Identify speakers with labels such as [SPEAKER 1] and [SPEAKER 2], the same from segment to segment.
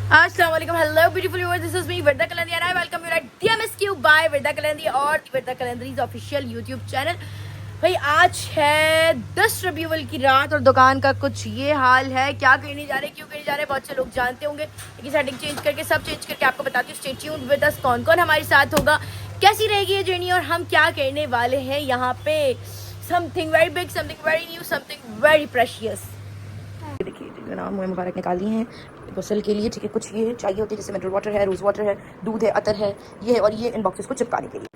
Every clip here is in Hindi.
[SPEAKER 1] Assalamualaikum, hello beautiful viewers, this is me Virda Kalandi and I welcome you at DMSQ by Virda Kalandi और Virda Kalandi's official YouTube channel। भाई आज है 10 रबीउल की रात और दुकान का कुछ ये हाल है। क्या कहने जा रहे, क्यों कहने जा रहे, बहुत से लोग जानते होंगे, लेकिन सेटिंग चेंज करके सब चेंज करके आपको बताती हूँ। स्टे ट्यून्ड विद अस, कौन कौन हमारे साथ होगा, कैसी रहेगी ये जर्नी और हम क्या करने वाले हैं यहाँ पे। Something very big, something very new, something very precious. देखिए नाम मुबारक निकाल दिए हैं गुस्ल के लिए, ठीक है। कुछ ये चाहिए होती है जैसे मिनरल वाटर है, रोज़ वाटर है, दूध है, अतर है, ये है, और ये इन बॉक्सेस को चिपकाने के लिए।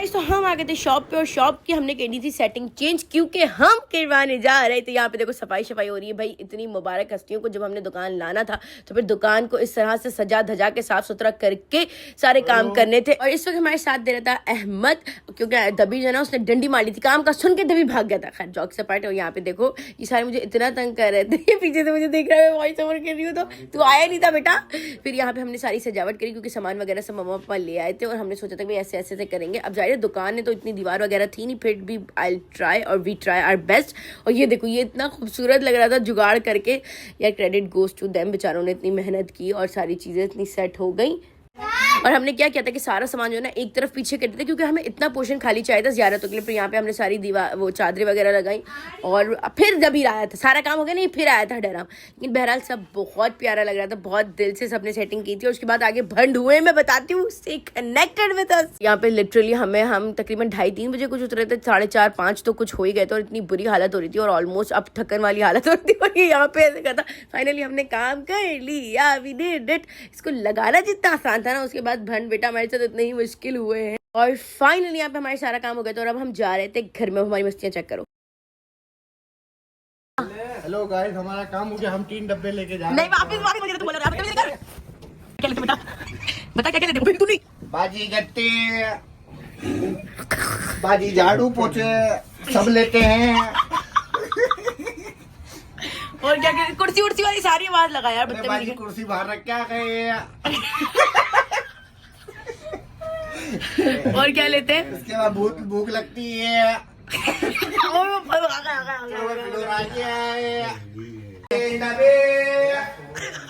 [SPEAKER 1] तो हम आ गए थे शॉप पे और शॉप की हमने करनी थी सेटिंग चेंज क्योंकि हम करवाने जा रहे थे। यहाँ पे देखो सफाई शफाई हो रही है। भाई इतनी मुबारक हस्तियों को जब हमने दुकान लाना था तो फिर दुकान को इस तरह से सजा धजा के साफ सुथरा करके सारे काम करने थे। और इस वक्त हमारे साथ दे रहा था अहमद, क्योंकि दबी जो है ना उसने डंडी मारी थी, काम का सुन के दबी भाग गया था। खैर जॉक से पार्ट। और यहाँ पे देखो ये सारे मुझे इतना तंग कर रहे थे, पीछे से मुझे देख रहा है, वॉइस ओवर कर रही हूँ तो तू आया नहीं था बेटा। फिर यहाँ पे हमने सारी सजावट करी क्योंकि सामान वगैरह सब मम्मा पापा ले आए थे और हमने सोचा था कि ऐसे ऐसे से करेंगे। अब जाहिर दुकान है तो इतनी दीवार वगैरह थी नहीं, फिर भी आई ट्राई और वी ट्राई आवर बेस्ट। और ये देखो ये इतना खूबसूरत लग रहा था जुगाड़ करके। यार क्रेडिट गोज टू देम, बेचारों ने इतनी मेहनत की और सारी चीज़ें इतनी सेट हो गई। और हमने क्या किया था कि सारा सामान जो है ना एक तरफ पीछे करते थे क्योंकि हमें इतना पोर्शन खाली चाहिए था ज़्यारतों के लिए। फिर यहाँ पे हमने सारी दीवार वो चादरें वगैरह लगाई और फिर जब ही आया था सारा काम हो गया, नहीं फिर आया था डराम। लेकिन बहरहाल सब बहुत प्यारा लग रहा था, बहुत दिल से सबने सेटिंग की थी। और उसके बाद आगे भंड हुए, मैं बताती हूँ, स्टे कनेक्टेड विद अस। यहाँ पे लिटरली हम तकरीबन 2:30-3 बजे कुछ उतरे थे, 4:30-5 तो कुछ हो ही गए थे और इतनी बुरी हालत हो रही थी और ऑलमोस्ट अब थकन वाली हालत हो रही थी। और ये यहाँ पे ऐसे कहा था फाइनली हमने काम कर लिया, वी डिड इट। इसको लगाना जितना आसान था ना, उसके बाद भंड बेटा हमारे साथ इतने ही मुश्किल हुए हैं। और फाइनली यहाँ पे हमारे सारा काम हो गया था और अब हम जा रहे थे घर में। हमारी मस्तियाँ चेक करो।
[SPEAKER 2] हेलो गाइस, हमारा काम हो गया, हम 3 डब्बे लेके जा रहे हैं।
[SPEAKER 1] नहीं वापस मुझे तो बोल रहा है क्या लेते बता क्या लेते तू नहीं।
[SPEAKER 2] बाजी गट्टे, बाजी झाड़ू पोछे सब लेते हैं।
[SPEAKER 1] और क्या कुर्सी उर्सी वाली सारी आवाज लगा यार।
[SPEAKER 2] बाजी कुर्सी बाहर रख क्या गए।
[SPEAKER 1] और क्या लेते हैं
[SPEAKER 2] उसके बाद भूख लगती है।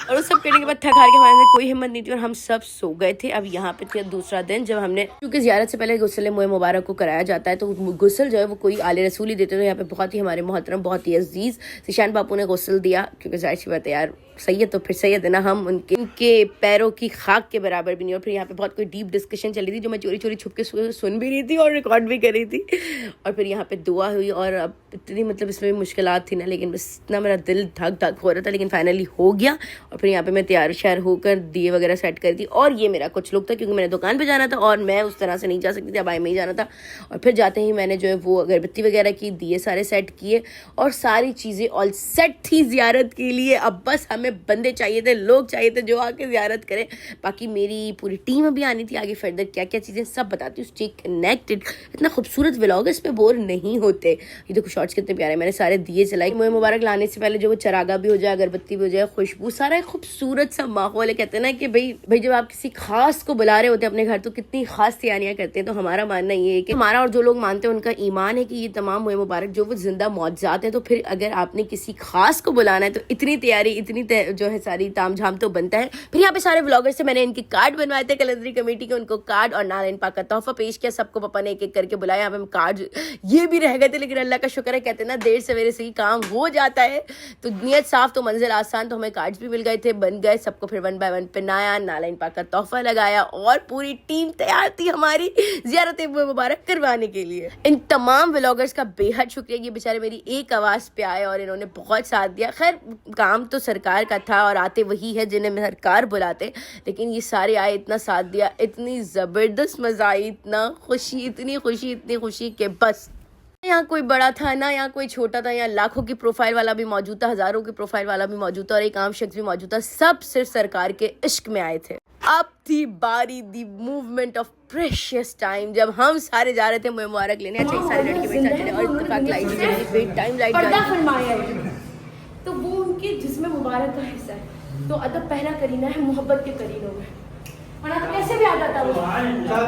[SPEAKER 1] और उस सब करने के बाद थक हार के हमारे अंदर कोई हिम्मत नहीं थी और हम सब सो गए थे। अब यहाँ पे थे दूसरा दिन जब हमने, क्योंकि ज़ियारत से पहले गुस्ल मोए मुबारक को कराया जाता है तो गुस्ल जो है वो कोई आले रसूल ही देते हैं। तो यहाँ पे बहुत ही हमारे मोहतरम, बहुत ही अजीज सिशान बापू ने गुस्ल दिया क्योंकि जाहिर सी बात है यार सैयद तो फिर सैयद है ना, हम उनके पैरों की खाक के बराबर भी नहीं। और फिर यहाँ पे बहुत कोई डीप डिस्कशन चल रही थी जो मैं चोरी चोरी छुप के सुन भी रही थी और रिकॉर्ड भी कर रही थी। और फिर यहाँ पे दुआ हुई और अब इतनी मतलब इसमें मुश्किलात थी ना, लेकिन बस इतना मेरा दिल धक धक हो रहा था, लेकिन फाइनली हो गया। और फिर यहाँ पे मैं तैयार शहर होकर दिए वगैरह सेट कर दी। और ये मेरा कुछ लोग था क्योंकि मैंने दुकान पे जाना था और मैं उस तरह से नहीं जा सकती थी, अब आई में ही जाना था। और फिर जाते ही मैंने जो है वो अगरबत्ती वगैरह की, दिए सारे सेट किए और सारी चीज़ें ऑल सेट थी ज़ियारत के लिए। अब बस हमें बंदे चाहिए थे, लोग चाहिए थे जो आके ज़ियारत करें। बाकी मेरी पूरी टीम अभी आनी थी। आगे फर्दर क्या क्या चीज़ें सब बताती हूँ। Stay connected. इतना खूबसूरत व्लॉग है, इस पे बोर नहीं होते। ये देखो शॉर्ट्स कितने प्यारे, मैंने सारे दिए जलाई। मुझे मुबारक लाने से पहले जो वो चरागा भी हो जाए, अगरबत्ती भी हो जाए, खुशबू, सारा खूबसूरत सा माहौल है। कहते हैं ना कि भाई जब आप किसी खास को बुला रहे होते हैं अपने घर तो कितनी खास तैयारियां करते हैं। तो हमारा मानना ये है कि हमारा और जो लोग मानते हैं उनका ईमान है कि ये तमाम मुझे मुबारक जो वो जिंदा मौजूद है। तो फिर अगर आपने किसी खास को बुलाना है तो इतनी तैयारी, इतनी जो है सारी तामझाम तो बनता है। फिर यहाँ पे सारे व्लॉगर से मैंने इनके कार्ड बनवाए थे कलंदरी कमेटी के, उनको कार्ड और नाल इन पाक का तोहफा पेश किया। सबको पापा ने एक एक करके बुलाया। यहाँ पे कार्ड ये भी रह गए थे, लेकिन अल्लाह का शुक्र है, कहते हैं ना देर सवेरे से ही काम हो जाता है। तो नियत साफ तो मंजिल आसान। तो हमें कार्ड्स भी मिल गए थे, बन गए। सबको फिर 1 बाय 1 पहनाया, नाला इन पाक का तोहफा लगाया और पूरी टीम तैयार थी हमारी ज़ियारत मुबारक करवाने के लिए। इन तमाम व्लॉगर्स का बेहद शुक्रिया। ये बेचारे मेरी एक आवाज़ पे आए और इन्होंने बहुत साथ दिया। खैर काम तो सरकार का था और आते वही है जिन्हें सरकार बुलाते, लेकिन ये सारे आए, इतना साथ दिया, इतनी ज़बरदस्त मज़ा आई, इतना खुशी, इतनी खुशी कि बस। यहाँ कोई बड़ा था ना, यहाँ कोई छोटा था। यहाँ लाखों की प्रोफाइल वाला भी मौजूद था, हज़ारों की प्रोफाइल वाला भी मौजूद था और एक आम शख्स भी मौजूद था। सब सिर्फ सरकार के इश्क में आए थे। अब थी बारी दी मूवमेंट ऑफ प्रेशियस टाइम, जब हम सारे जा रहे थे मुबारक लेने। अच्छा ये सारी लड़की मेरे साथ चले और इत्तेफाक लाइट बेड टाइम लाइट फरमाया तो वो उनके जिस्म मुबारक का हिस्सा है। तो अदब पहना करीना है, मोहब्बत के करीनों में, वरना तो कैसे भी आ जाता वो।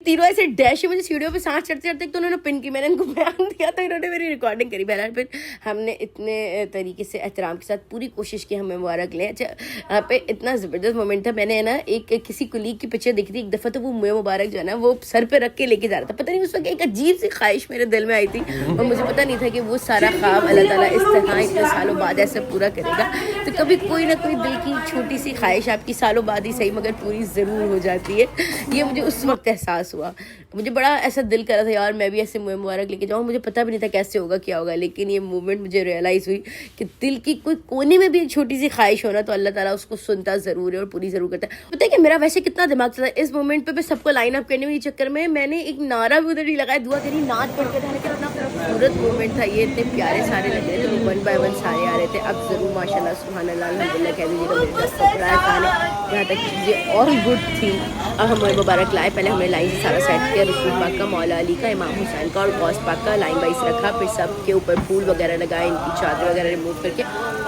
[SPEAKER 1] तीनों ऐसे डैश मुझे सीढ़ियों पे सांस चढ़ते चढ़ते तो उन्होंने पिन की, मैंने उनको बयान दिया तो इन्होंने मेरी रिकॉर्डिंग करी। बहरहाल फिर हमने इतने तरीके से एहतराम के साथ पूरी कोशिश की हम मुबारक लें। अच्छा यहाँ पे इतना ज़बरदस्त मोमेंट था, मैंने ना एक किसी कुलीग की पिक्चर देखी थी एक दफ़ा, तो वो मुझे मुबारक जो है ना वो सर पे रख के लेके जा रहा था। पता नहीं उस वक्त एक अजीब सी ख्वाहिश मेरे दिल में आई थी और मुझे पता नहीं था कि वो सारा ख्वाब अल्लाह ताला इस तरह इतने सालों बाद ऐसे पूरा करेगा। तो कभी कोई ना कोई दिल की छोटी सी ख्वाहिश आपकी सालों बाद ही सही मगर पूरी ज़रूर हो जाती है। ये मुझे उस वक्त एहसास हुआ। मुझे बड़ा ऐसा दिल कर रहा था यार मैं भी ऐसे मुबारक लेके जाऊँ, मुझे पता भी नहीं था कैसे होगा क्या होगा, लेकिन ये मूवमेंट मुझे रियलाइज़ हुई कि दिल की कोई कोने में भी एक छोटी सी ख्वाहिश हो ना तो अल्लाह ताला उसको सुनता ज़रूर है और पूरी ज़रूर करता है। पता है कि मेरा वैसे कितना दिमाग चलता है इस मोमेंट पे मैं सबको लाइन अप करने में चक्कर में मैंने एक नारा भी उधर ही लगाया, दुआ करी, नाच पढ़ के था, लेकिन इतना खूबसूरत मोमेंट था ये, इतने प्यारे सारे लग रहे थे, वन बाय वन सारे आ रहे थे। अब ज़रूर माशाल्लाह सुभान अल्लाह अल्हम्दुलिल्लाह कह दीजिएगा मेरे पास पकड़ा खाने यहाँ तक चीज़ें और गुड थी। अब हमें मुबारक लाए, पहले हमने लाइन से सारा सेट किया, रसूल पाक का, मौला अली का, इमाम हुसैन का और गौस पाक का लाइन वाइज रखा, फिर सब के ऊपर फूल वगैरह लगाए, इनकी चादर वगैरह रिमूव करके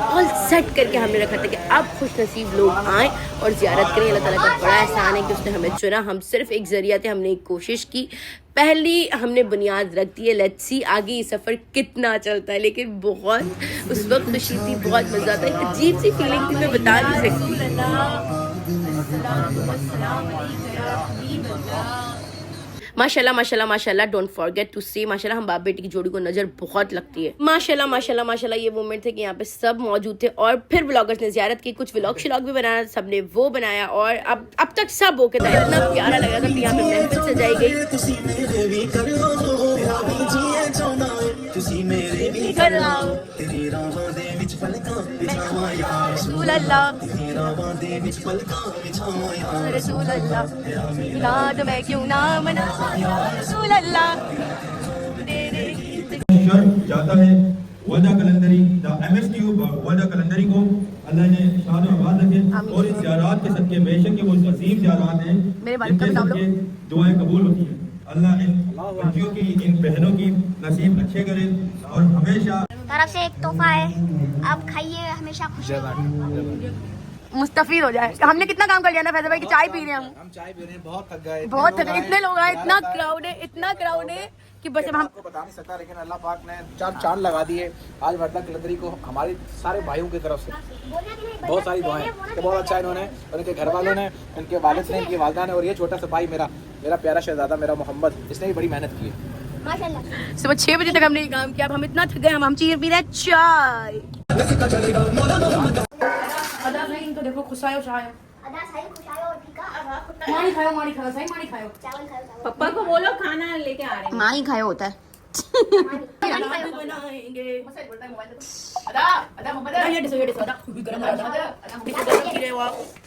[SPEAKER 1] ऑल सेट करके हमने रखा था कि अब खुश नसीब लोग आएँ और ज़ियारत करें। अल्लाह ताला का बड़ा एहसान है कि उसने हमें चुना, हम सिर्फ एक ज़रिया थे, हमने एक कोशिश की, पहली हमने बुनियाद रख दी है, लेट्स सी आगे ये सफ़र कितना चलता है। लेकिन बहुत उस वक्त खुशी थी, बहुत मज़ा आता है, एक अजीब सी फीलिंग थी, मैं बता नहीं सकती। माशाल्लाह माशाल्लाह माशाल्लाह, डोंट फॉरगेट टू से माशाल्लाह, हम बाप बेटी की जोड़ी को नज़र बहुत लगती है। माशाल्लाह माशाल्लाह माशाल्लाह, ये मोमेंट थे कि यहाँ पे सब मौजूद थे और फिर व्लॉगर्स ने ज़ियारत की, कुछ व्लॉग शिलॉग भी बनाया, सब ने वो बनाया और अब तक सब ओके था, इतना प्यारा लगा था। यहाँ पे महफिल सजाई गई,
[SPEAKER 3] जाता है वर्दा कलंदरी, द MSTU वर्दा कलंदरी को अल्लाह ने शान आबाद रखे और इस ज़ियारत के सदके बेशक के वो अजीम ज़ियारत हैं जिनके सदके दुआएं कबूल होती हैं। अल्लाह इन बच्चियों की, इन बहनों की नसीब अच्छे करे और हमेशा
[SPEAKER 4] तरफ से एक तोहफा है, आप खाइए, हमेशा खुश
[SPEAKER 1] मुस्तफीद हो जाए। हमने कितना काम कर लिया ना फैजल भाई की चाय पी रहे हैं हम
[SPEAKER 2] चाय पी रहे हैं, बहुत थक गए,
[SPEAKER 1] बहुत थक गए, इतने लोग आए, इतना क्राउड है कि बस अब हम
[SPEAKER 2] आपको बता नहीं सकता, लेकिन अल्लाह पाक ने चांद लगा दिए आज वर्दा कलंदरी को हमारे सारे भाइयों की तरफ से बहुत सारी दुआएं कि बहुत अच्छा इन्होंने और इनके घर वालों ने, इनके वालिद ने, इनकी वालदा ने और ये छोटा सा भाई मेरा प्यारा शहजादा मेरा मोहम्मद, इसने भी बड़ी मेहनत की है
[SPEAKER 4] माशाल्लाह।
[SPEAKER 1] सुबह 6 बजे तक हमने ये काम किया, अब हम इतना थक गए, हम चाहिए पी रहे हैं चाय। तो देखो खुशायो चाय
[SPEAKER 4] अदा साहिल खुश आयो और फीका
[SPEAKER 1] मानी खाओ सही मानी खाओ,
[SPEAKER 4] चावल खाओ,
[SPEAKER 5] पप्पा को बोलो खाना लेके आ रहे हैं।
[SPEAKER 1] मानी खाओ होता है। बनाएंगे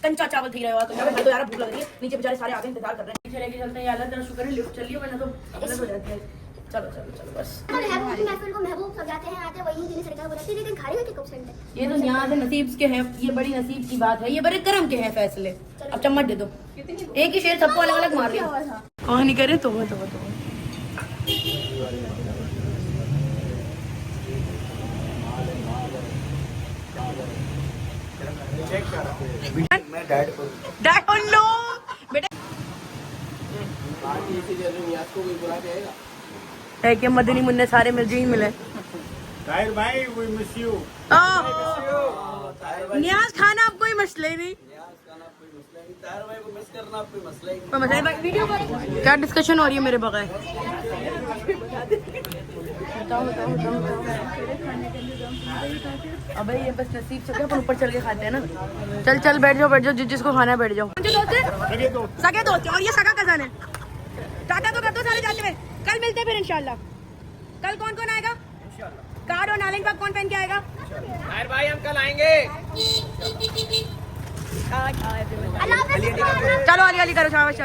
[SPEAKER 1] कंचा चावल थी रहे हो तो यार भूख लग रही है, नीचे बेचारे सारे आगे इंतजार कर रहे हैं, चले चलते हैं, अल्लाह तेरा शुक्र है लिफ्ट चलिए वरना तो गलत हो जाती है। चलो चलो चलो बस।
[SPEAKER 4] महबूब की महफिल को महबूब सजाते हैं, आते वही दिन सरकार बुलाती है, लेकिन खाली होती कब से
[SPEAKER 1] ये तो यहाँ से नसीब के हैं, ये बड़ी नसीब की बात है, ये बड़े कर्म के हैं फैसले। अब चम्मच दे दो, एक ही शेर सबको अलग अलग मार दिया, कहानी करे तो डैड नो बेटा है कि मदनी मुन्ने सारे मिल जी मिले।
[SPEAKER 2] ताहिर भाई वी मिस यू।
[SPEAKER 1] न्याज खाना अब कोई मसला ही नहीं, मसला भाई वीडियो पर क्या डिस्कशन हो रही है मेरे बगैर? अबे ये बस नसीब से, अपन ऊपर चल के खाते हैं ना। चल चल बैठ जाओ जिसको खाना है बैठ जाओ। सगे दोस्त और ये सगा कज़न है। टाटा तो कर दो सारे जाते हुए, कल मिलते हैं फिर इंशाल्लाह। कल कौन कौन आएगा? कार्ड और नालिंग का कौन पहन के आएगा?
[SPEAKER 2] भाई हम कल आएंगे।
[SPEAKER 4] अल्लाह हाफ़िज़।
[SPEAKER 1] चलो अली अली करो शाबाश।